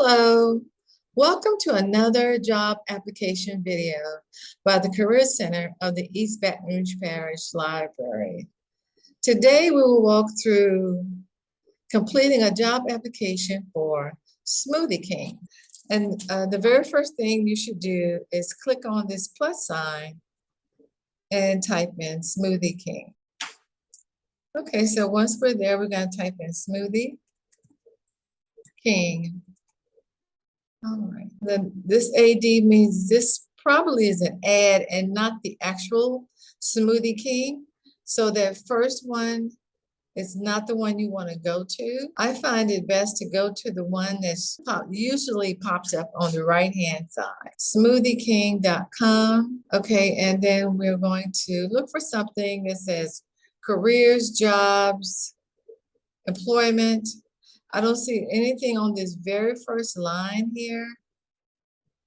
Hello, welcome to another job application video by the Career Center of the East Baton Rouge Parish Library. Today we will walk through completing a job application for Smoothie King. And the very first thing you should do is click on this plus sign and type in Smoothie King. Okay, so once we're there, we're going to type in Smoothie King. All right, then this AD means this probably is an ad and not the actual Smoothie King. So that first one is not the one you want to go to. I find it best to go to the one that's usually pops up on the right-hand side, smoothieking.com. Okay, and then we're going to look for something that says careers, jobs, employment. I don't see anything on this very first line here.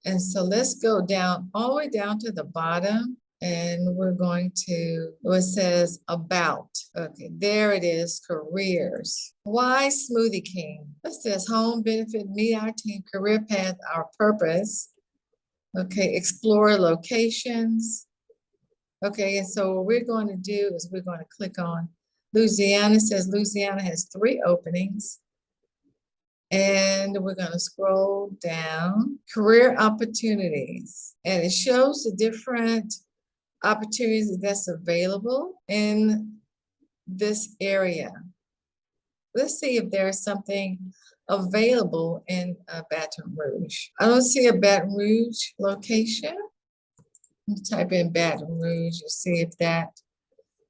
And so let's go down, all the way down to the bottom. And we're going to, it says about. Okay, there it is, careers. Why Smoothie King? It says home benefit, meet our team, career path, our purpose. Okay, explore locations. Okay, and so what we're going to do is we're going to click on Louisiana. It says Louisiana has 3 openings. And we're going to scroll down, career opportunities. And it shows the different opportunities that's available in this area. Let's see if there's something available in Baton Rouge. I don't see a Baton Rouge location. Type in Baton Rouge and see if that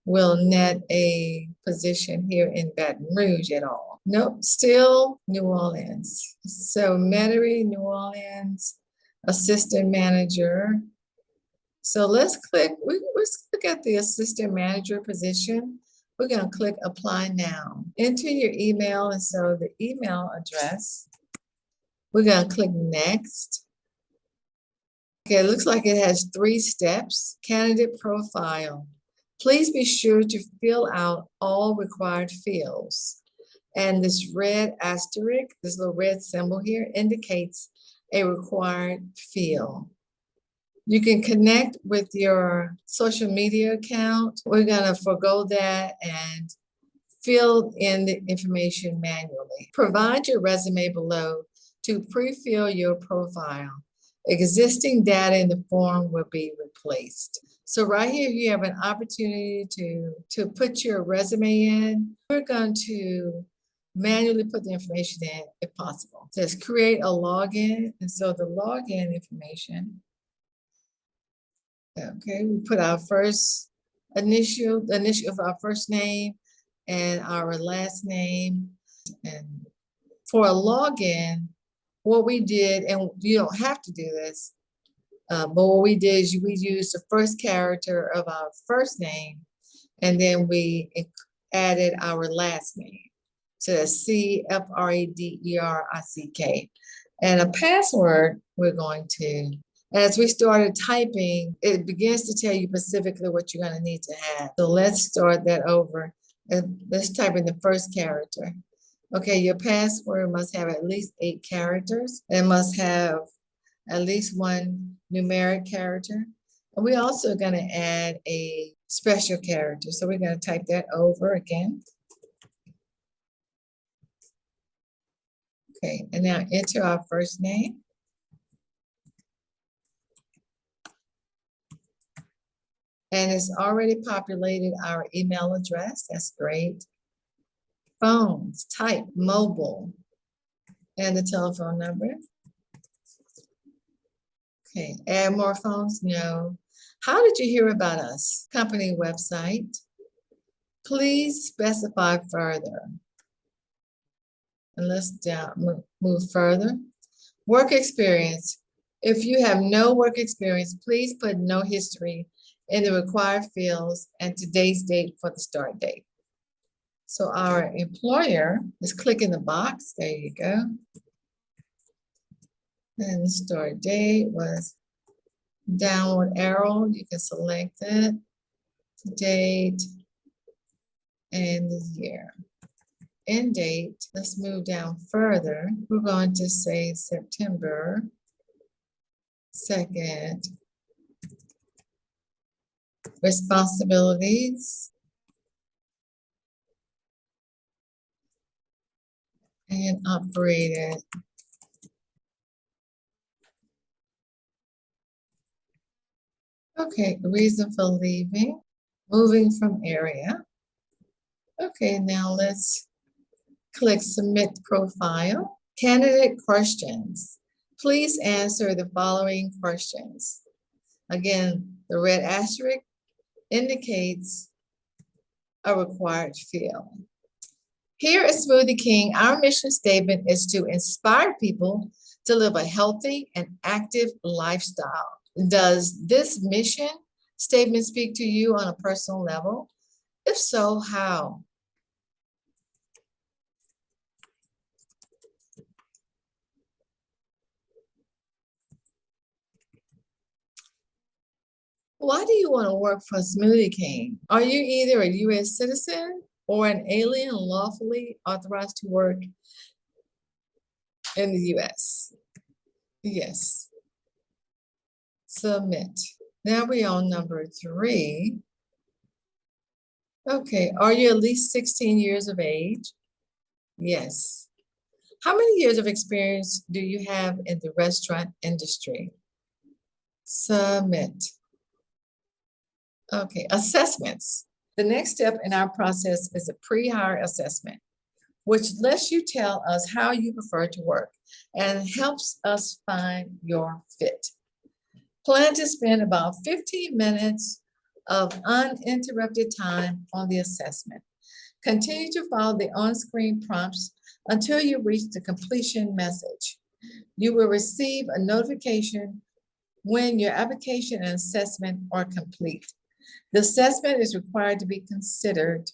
will net a position here in Baton Rouge at all. Nope, still New Orleans. So Metairie, New Orleans, assistant manager. So let's click, let's look at the assistant manager position. We're gonna click apply now. Enter your email, and so the email address, we're gonna click next. Okay, it looks like it has 3 steps. Candidate profile. Please be sure to fill out all required fields. And this red asterisk, this little red symbol here, indicates a required field. You can connect with your social media account. We're gonna forego that and fill in the information manually. Provide your resume below to pre-fill your profile. Existing data in the form will be replaced. So right here, you have an opportunity to put your resume in. We're going to manually put the information in if possible. It says create a login. And so the login information, okay, we put our first the initial of our first name and our last name. And for a login, what we did, and you don't have to do this, but what we did is we used the first character of our first name, and then we added our last name. So that's CFREDERICK. And a password, we're going to, as we started typing, it begins to tell you specifically what you're going to need to have. So let's start that over. And let's type in the first character. Okay, your password must have at least 8 characters. It must have at least 1 numeric character. And we're also going to add a special character. So we're going to type that over again. Okay, and now enter our first name. And it's already populated our email address. That's great. Phones, type, mobile, and the telephone number. Okay, add more phones? No. How did you hear about us? Company website. Please specify further. And let's move further. Work experience. If you have no work experience, please put no history in the required fields and today's date for the start date. So our employer, just click in the box. There you go. And the start date was downward arrow. You can select it, date, and the year. end date, let's move down further. We're going to say September 2nd. Responsibilities and operated. Okay, reason for leaving, moving from area. Okay, now let's click Submit Profile. Candidate questions. Please answer the following questions. Again, the red asterisk indicates a required field. Here at Smoothie King, our mission statement is to inspire people to live a healthy and active lifestyle. Does this mission statement speak to you on a personal level? If so, how? Why do you want to work for Smoothie King? Are you either a U.S. citizen or an alien lawfully authorized to work in the U.S.? Yes. Submit. Now we're on number 3. Okay, are you at least 16 years of age? Yes. How many years of experience do you have in the restaurant industry? Submit. Okay, assessments. The next step in our process is a pre-hire assessment, which lets you tell us how you prefer to work and helps us find your fit. Plan to spend about 15 minutes of uninterrupted time on the assessment. Continue to follow the on-screen prompts until you reach the completion message. You will receive a notification when your application and assessment are complete. The assessment is required to be considered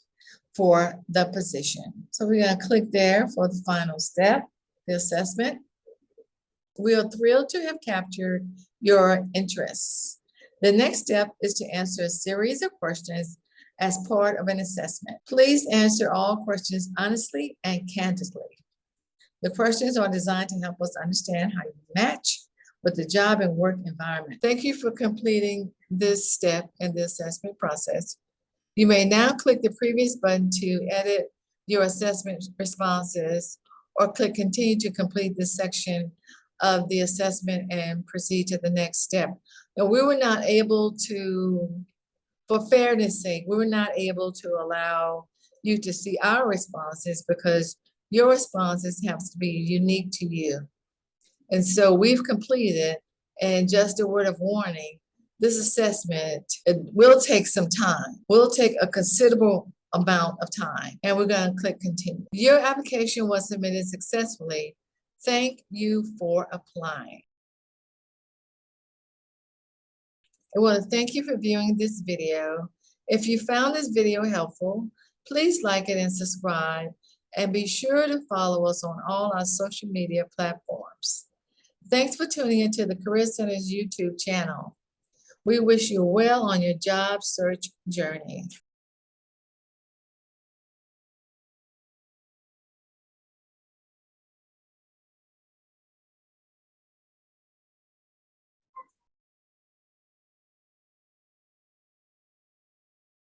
for the position. So we're going to click there for the final step, the assessment. We are thrilled to have captured your interests. The next step is to answer a series of questions as part of an assessment. Please answer all questions honestly and candidly. The questions are designed to help us understand how you match with the job and work environment. Thank you for completing this step in the assessment process. You may now click the previous button to edit your assessment responses or click continue to complete this section of the assessment and proceed to the next step. Now, we were not able to, for fairness sake, we were not able to allow you to see our responses because your responses have to be unique to you. And so we've completed, and just a word of warning, this assessment, it will take some time. Will take a considerable amount of time, and we're going to click continue. Your application was submitted successfully. Thank you for applying. I want to thank you for viewing this video. If you found this video helpful, please like it and subscribe, and be sure to follow us on all our social media platforms. Thanks for tuning into the Career Center's YouTube channel. We wish you well on your job search journey.